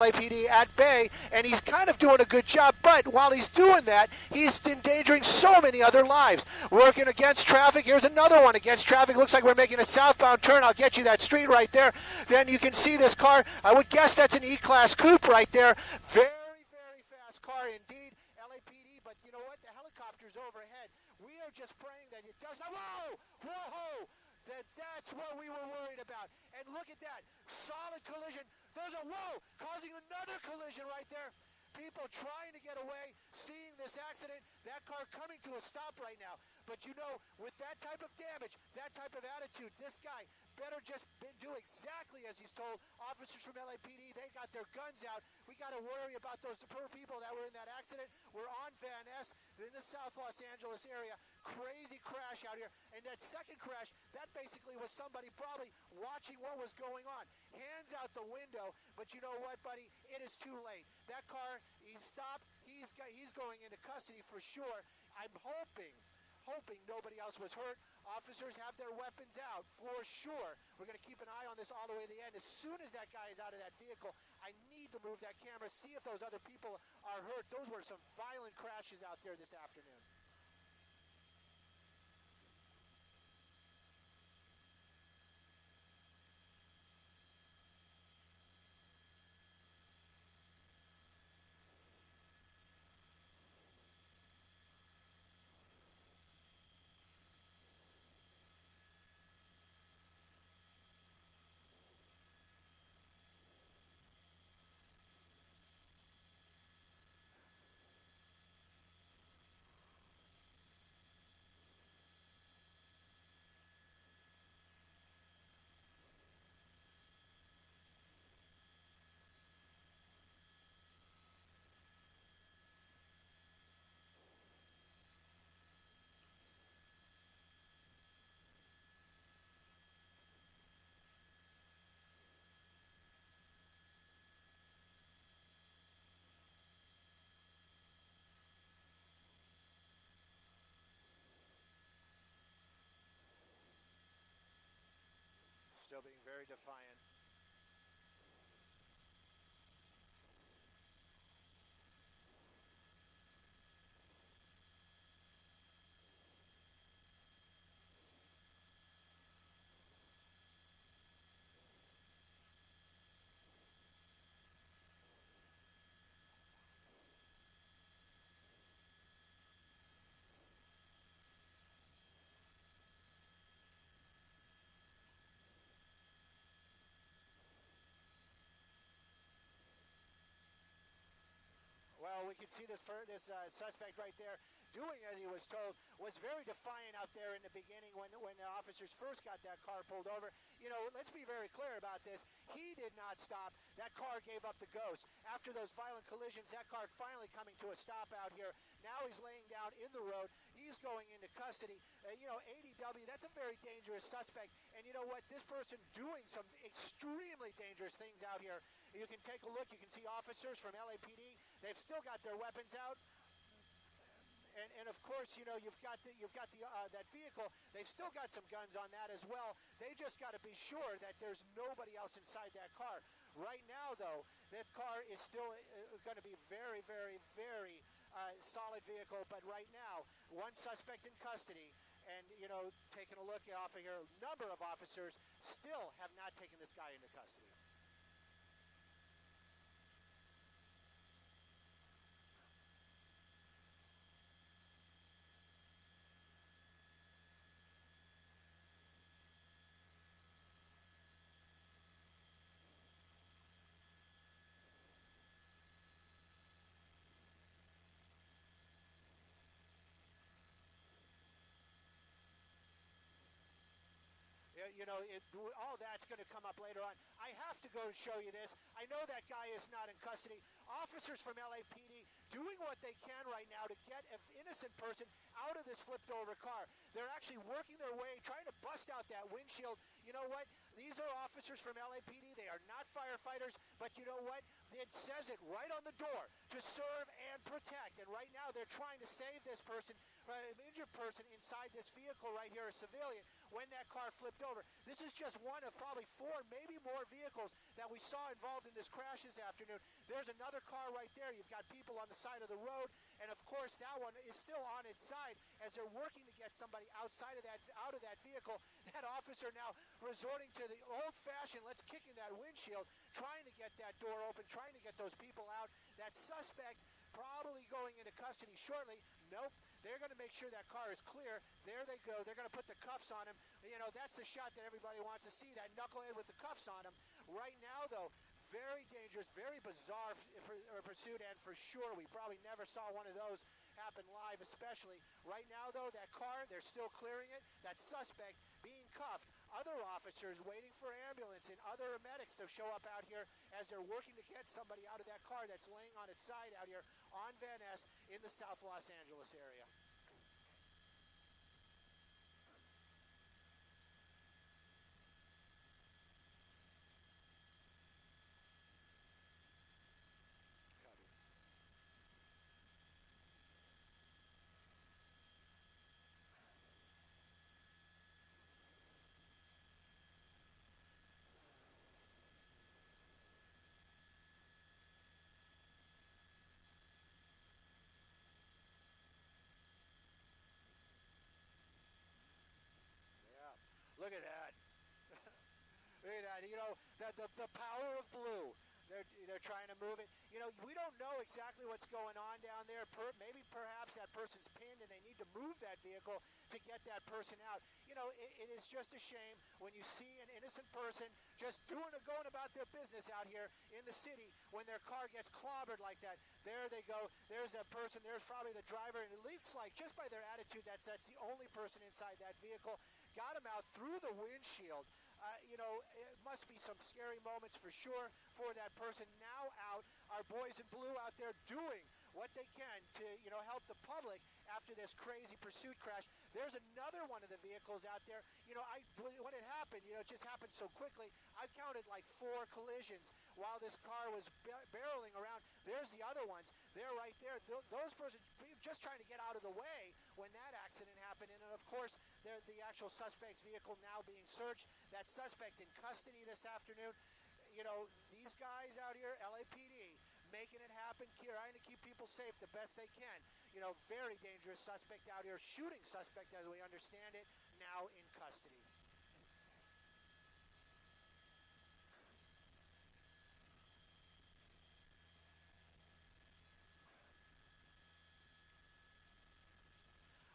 LAPD at bay, and he's kind of doing a good job, but while he's doing that, he's endangering so many other lives. Working against traffic. Here's another one against traffic. Looks like we're making a southbound turn. I'll get you that street right there. Then you can see this car. I would guess that's an E-Class coupe right there. Very, very fast car indeed. LAPD, but you know what? The helicopter's overhead. We are just praying that it does not. Whoa! Whoa! That's what we were worried about. And look at that. Solid collision. There's a whoa, causing another collision right there. People trying to get away, seeing this accident, that car coming to a stop right now. But you know, with that type of damage, that type of attitude, this guy better just do exactly as he's told. Officers from LAPD, they got their guns out. We got to worry about those poor people that were in that accident. We're on Van Ness in the South Los Angeles area. Crazy crash out here. And that second crash, that basically was somebody probably watching what was going on. Hands out the window, but you know what, buddy? It is too late. That car, he's stopped. He's going into custody for sure. I'm hoping nobody else was hurt. Officers have their weapons out for sure. We're going to keep an eye on this all the way to the end. As soon as that guy is out of that vehicle, I need to move that camera, see if those other people are hurt. Those were some violent crashes out there this afternoon. Still being very defiant. Well, we can see this suspect right there doing as he was told, was very defiant out there in the beginning when the officers first got that car pulled over. You know, let's be very clear about this. He did not stop. That car gave up the ghost. After those violent collisions, that car finally coming to a stop out here. Now he's laying down in the road. He's going into custody. You know, ADW, that's a very dangerous suspect. And you know what? This person doing some extremely dangerous things out here. You can take a look. You can see officers from LAPD. They've still got their weapons out. And of course, you know, you've got that vehicle. They've still got some guns on that as well. They just got to be sure that there's nobody else inside that car. Right now, though, that car is still going to be very, very, very solid vehicle. But right now, one suspect in custody, and you know, taking a look off of here, a number of officers still have not taken this guy into custody. You know, all that's going to come up later on. I have to go show you this. I know that guy is not in custody. Officers from LAPD doing what they can right now to get an innocent person out of this flipped over car. They're actually working their way, trying to bust out that windshield. You know what? These are officers from LAPD. They are not firefighters, but you know what? It says it right on the door, to serve and protect. And right now they're trying to save this person, an injured person inside this vehicle right here, a civilian, when that car flipped over. This is just one of probably 4, maybe more vehicles that we saw involved in this crash this afternoon. There's another car right there. You've got people on the side of the road, and of course that one is still on its side as they're working to get somebody outside of that, out of that vehicle. That officer now resorting to the old-fashioned, let's kick in that windshield, trying to get that door open, trying to get those people out. That suspect probably going into custody shortly. Nope. They're going to make sure that car is clear. There they go. They're going to put the cuffs on him. You know, that's the shot that everybody wants to see, that knucklehead with the cuffs on him. Right now, though, very dangerous, very bizarre pursuit, and for sure we probably never saw one of those happen live, especially. Right now, though, that car, they're still clearing it. That suspect being cuffed. Other officers waiting for ambulance and other medics to show up out here as they're working to get somebody out of that car that's laying on its side out here on Van Ness in the South Los Angeles area. Yeah, look at that. Look at that. You know, the power of blue. They're trying to move it. You know, we don't know exactly what's going on down there. Maybe perhaps that person's pinned and they need to move that vehicle to get that person out. You know, it is just a shame when you see an innocent person just going about their business out here in the city when their car gets clobbered like that. There they go. There's that person. There's probably the driver. And it looks like, just by their attitude, that's the only person inside that vehicle. Got him out through the windshield. You know, it must be some scary moments for sure for that person. Now out, our boys in blue out there doing what they can to, you know, help the public after this crazy pursuit crash. There's another one of the vehicles out there. You know, when it happened, you know, it just happened so quickly. I counted like 4 collisions while this car was barreling around. There's the other ones. They're right there. Those persons just trying to get out of the way when that accident happened. And of course, the actual suspect's vehicle now being searched. That suspect in custody this afternoon. You know, these guys out here, LAPD, making it happen, trying to keep people safe the best they can. You know, very dangerous suspect out here, shooting suspect as we understand it, now in custody.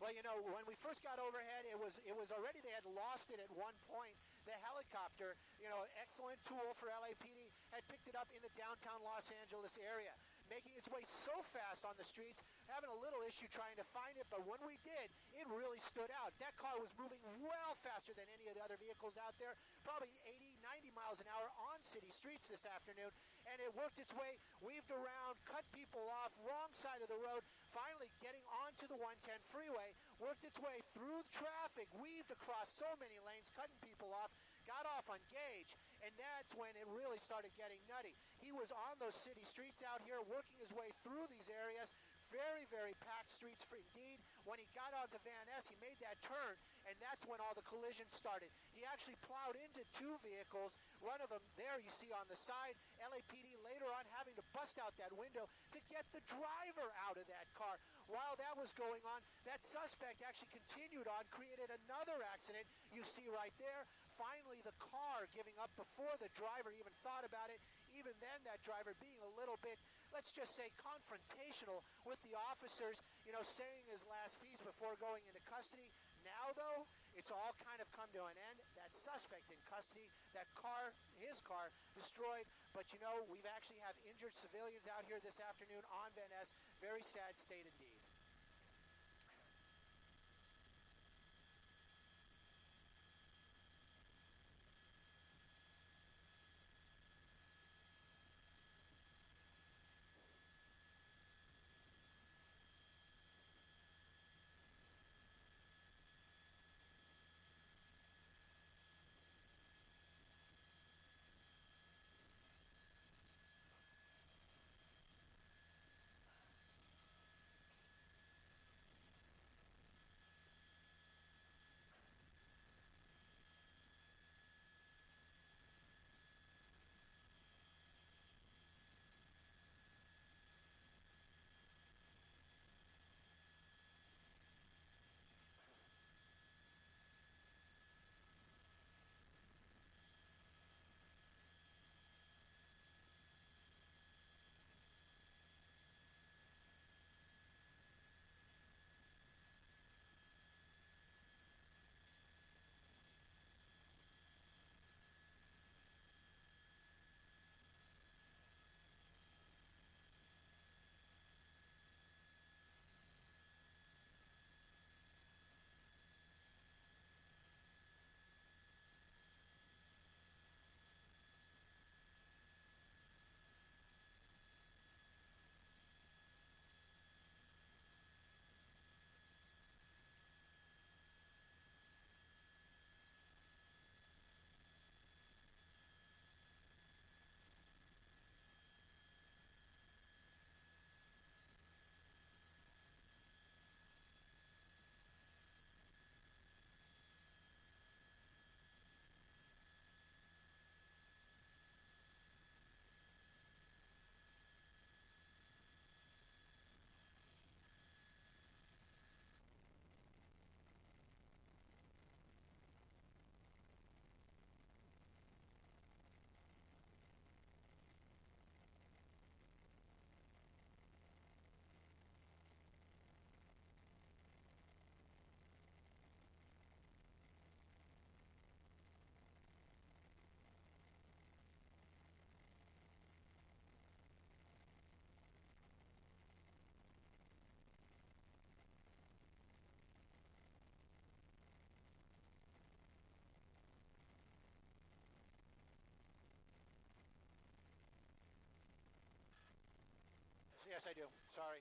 Well, you know, when we first got overhead, it was already, they had lost it at one point. The helicopter, you know, excellent tool for LAPD, had picked it up in the downtown Los Angeles area, making its way so fast on the streets, having a little issue trying to find it, but when we did, it really stood out. That car was moving well faster than any of the other vehicles out there, probably 80, 90 miles an hour on city streets this afternoon, and it worked its way, weaved around, cut people off, wrong side of the road, finally getting onto the 110 freeway, worked its way through the traffic, weaved across so many lanes, cutting people off, got off on Gage, and that's when it really started getting nutty. He was on those city streets out here, working his way through these areas, very, very packed streets indeed. When he got onto Van Ness, he made that turn, and that's when all the collisions started. He actually plowed into 2 vehicles, one of them there you see on the side, LAPD later on having to bust out that window to get the driver out of that car. While that was going on, that suspect actually continued on, created another accident you see right there. Finally, the car giving up before the driver even thought about it. Even then, that driver being a little bit, let's just say, confrontational with the officers, you know, saying his last piece before going into custody. Now, though, it's all kind of come to an end. That suspect in custody, that car, his car, destroyed. But, you know, we've actually have injured civilians out here this afternoon on Van Ness. Very sad state indeed. Yes, I do. Sorry.